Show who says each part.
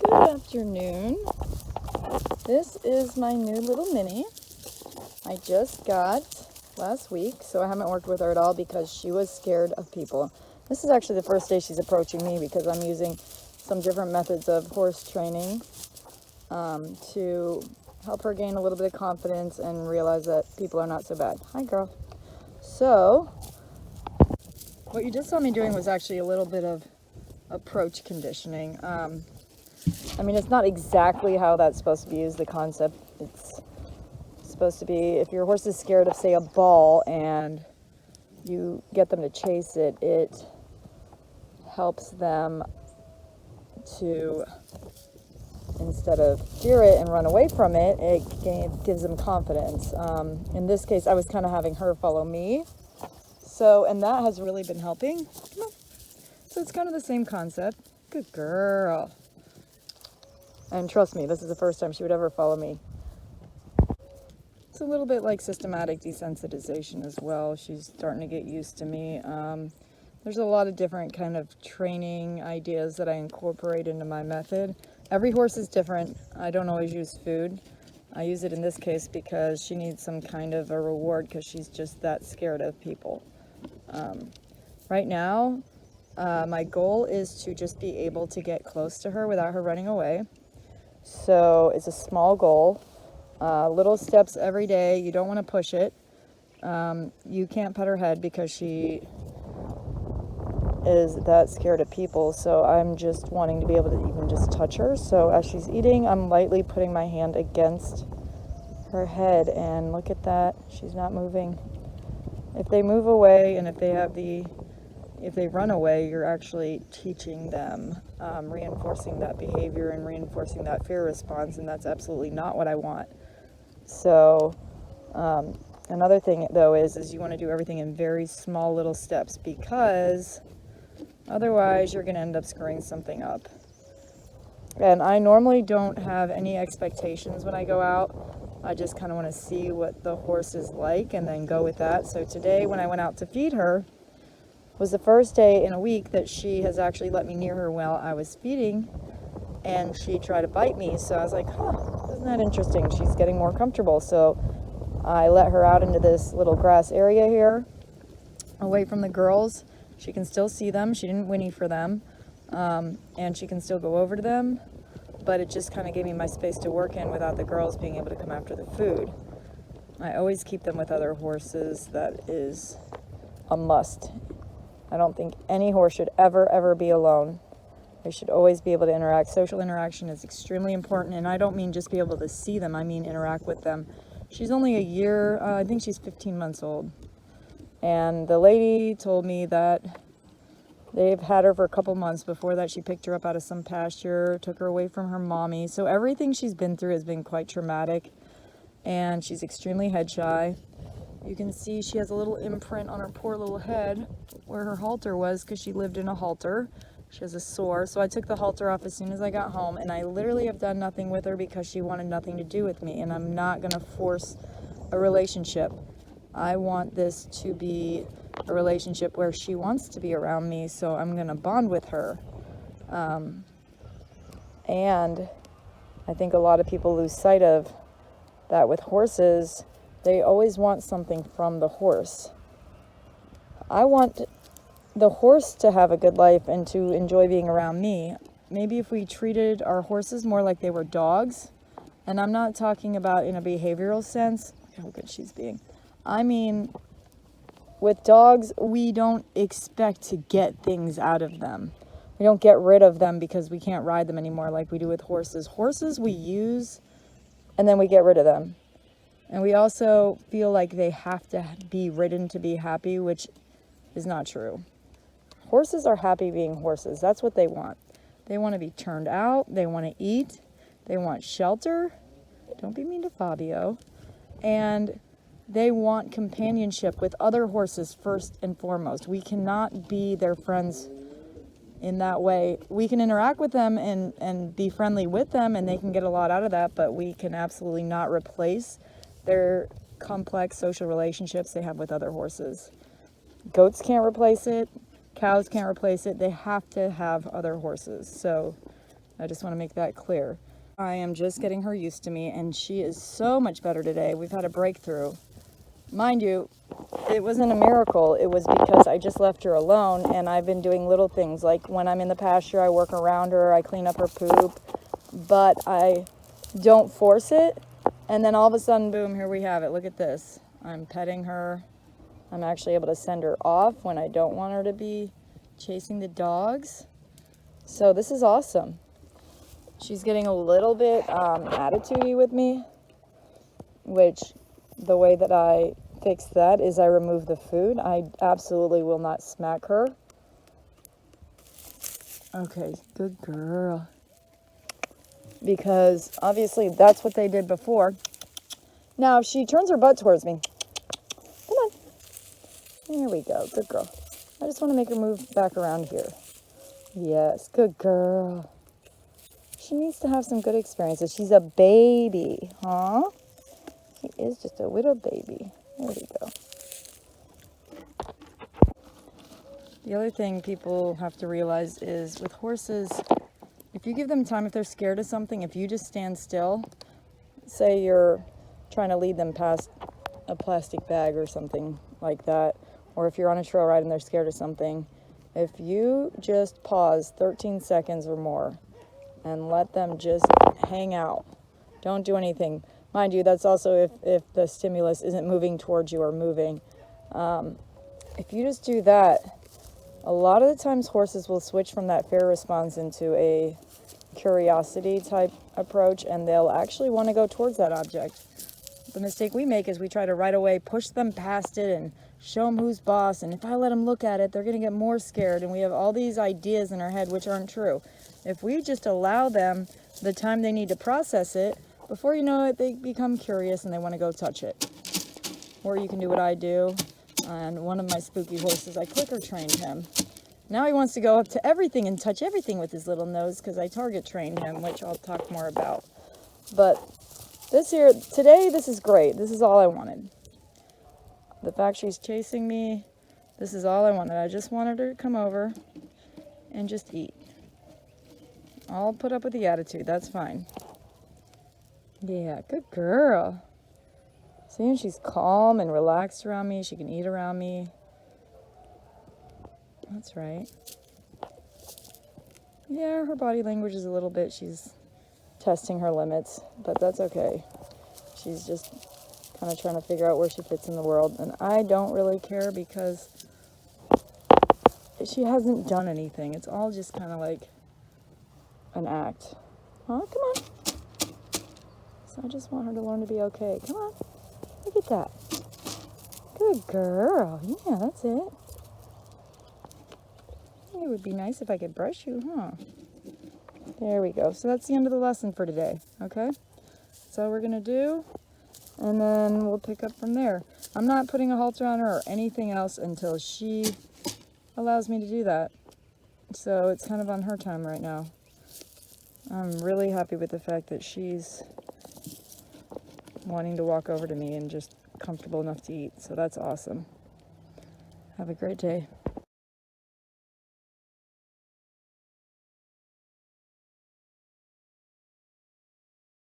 Speaker 1: Good afternoon. This is my new little mini. I just got last week, so I haven't worked with her at all because she was scared of people. This is actually the first day she's approaching me because I'm using some different methods of horse training to help her gain a little bit of confidence and realize that people are not so bad. Hi, girl. So, what you just saw me doing was actually a little bit of approach conditioning. I mean, it's not exactly how that's supposed to be used, the concept. It's supposed to be, if your horse is scared of, say, a ball and you get them to chase it, it helps them to, instead of fear it and run away from it, it gives them confidence. In this case, I was kind of having her follow me. So, and that has really been helping. Come on. So it's kind of the same concept. Good girl. And trust me, this is the first time she would ever follow me. It's a little bit like systematic desensitization as well. She's starting to get used to me. There's a lot of different kind of training ideas that I incorporate into my method. Every horse is different. I don't always use food. I use it in this case because she needs some kind of a reward because she's just that scared of people. Right now, my goal is to just be able to get close to her without her running away. So it's a small goal, little steps every day. You don't want to push it. You can't pet her head because she is that scared of people. So I'm just wanting to be able to even just touch her. So as she's eating, I'm lightly putting my hand against her head, and look at that. She's not moving. If they move away and if they run away, you're actually teaching them, reinforcing that behavior and reinforcing that fear response, and that's absolutely not what I want. So another thing though is you want to do everything in very small little steps, because otherwise you're going to end up screwing something up. And I normally don't have any expectations when I go out. I just kind of want to see what the horse is like and then go with that. So today when I went out to feed her, was the first day in a week that she has actually let me near her while I was feeding, and she tried to bite me. So I was like, isn't that interesting? She's getting more comfortable. So I let her out into this little grass area here, away from the girls. She can still see them. She didn't whinny for them, and she can still go over to them, but it just kind of gave me my space to work in without the girls being able to come after the food. I always keep them with other horses. That is a must. I don't think any horse should ever be alone. They should always be able to interact. Social interaction is extremely important, and I don't mean just be able to see them, I mean interact with them. She's only a year, I think she's 15 months old. And the lady told me that they've had her for a couple months. Before that, she picked her up out of some pasture, took her away from her mommy. So everything she's been through has been quite traumatic, and she's extremely head shy. You can see she has a little imprint on her poor little head where her halter was because she lived in a halter. She has a sore. So I took the halter off as soon as I got home, and I literally have done nothing with her because she wanted nothing to do with me, and I'm not going to force a relationship. I want this to be a relationship where she wants to be around me, so I'm going to bond with her. And I think a lot of people lose sight of that with horses. They always want something from the horse. I want the horse to have a good life and to enjoy being around me. Maybe if we treated our horses more like they were dogs, and I'm not talking about in a behavioral sense. Look how good she's being. I mean, with dogs, we don't expect to get things out of them. We don't get rid of them because we can't ride them anymore like we do with horses. Horses we use and then we get rid of them. And we also feel like they have to be ridden to be happy, which is not true. Horses are happy being horses. That's what they want. They want to be turned out. They want to eat. They want shelter. Don't be mean to Fabio. And they want companionship with other horses first and foremost. We cannot be their friends in that way. We can interact with them and be friendly with them, and they can get a lot out of that, but we can absolutely not replace their complex social relationships they have with other horses. Goats can't replace it. Cows can't replace it. They have to have other horses. So I just want to make that clear. I am just getting her used to me, and she is so much better today. We've had a breakthrough. Mind you, it wasn't a miracle. It was because I just left her alone, and I've been doing little things. Like when I'm in the pasture, I work around her, I clean up her poop, but I don't force it. And then all of a sudden, boom, here we have it. Look at this. I'm petting her. I'm actually able to send her off when I don't want her to be chasing the dogs. So this is awesome. She's getting a little bit attitudey with me, which the way that I fix that is I remove the food. I absolutely will not smack her. Okay, good girl. Because obviously that's what they did before. Now, if she turns her butt towards me, come on. There we go. Good girl. I just want to make her move back around here. Yes, good girl. She needs to have some good experiences. She's a baby, huh? She is just a little baby. There we go. The other thing people have to realize is with horses, if you give them time, if they're scared of something, if you just stand still, say you're trying to lead them past a plastic bag or something like that, or if you're on a trail ride and they're scared of something, if you just pause 13 seconds or more and let them just hang out, don't do anything. Mind you, that's also if the stimulus isn't moving towards you or moving. If you just do that, a lot of the times horses will switch from that fear response into a curiosity type approach, and they'll actually want to go towards that object. The mistake we make is we try to right away push them past it and show them who's boss, and if I let them look at it, they're going to get more scared, and we have all these ideas in our head which aren't true. If we just allow them the time they need to process it, before you know it, they become curious and they want to go touch it. Or you can do what I do. And one of my spooky horses, I clicker trained him. Now he wants to go up to everything and touch everything with his little nose because I target trained him, which I'll talk more about. But today, this is great. This is all I wanted. The fact she's chasing me, this is all I wanted. I just wanted her to come over and just eat. I'll put up with the attitude. That's fine. Yeah, good girl. See, she's calm and relaxed around me. She can eat around me. That's right. Yeah, her body language is a little bit, she's testing her limits, but that's okay. She's just kind of trying to figure out where she fits in the world, and I don't really care because she hasn't done anything. It's all just kind of like an act. Oh, come on. So I just want her to learn to be okay. Come on. Look at that. Good girl. Yeah, that's it. It would be nice if I could brush you, huh? There we go. So that's the end of the lesson for today, okay? That's all we're going to do, and then we'll pick up from there. I'm not putting a halter on her or anything else until she allows me to do that. So it's kind of on her time right now. I'm really happy with the fact that she's wanting to walk over to me and just comfortable enough to eat. So that's awesome. Have a great day.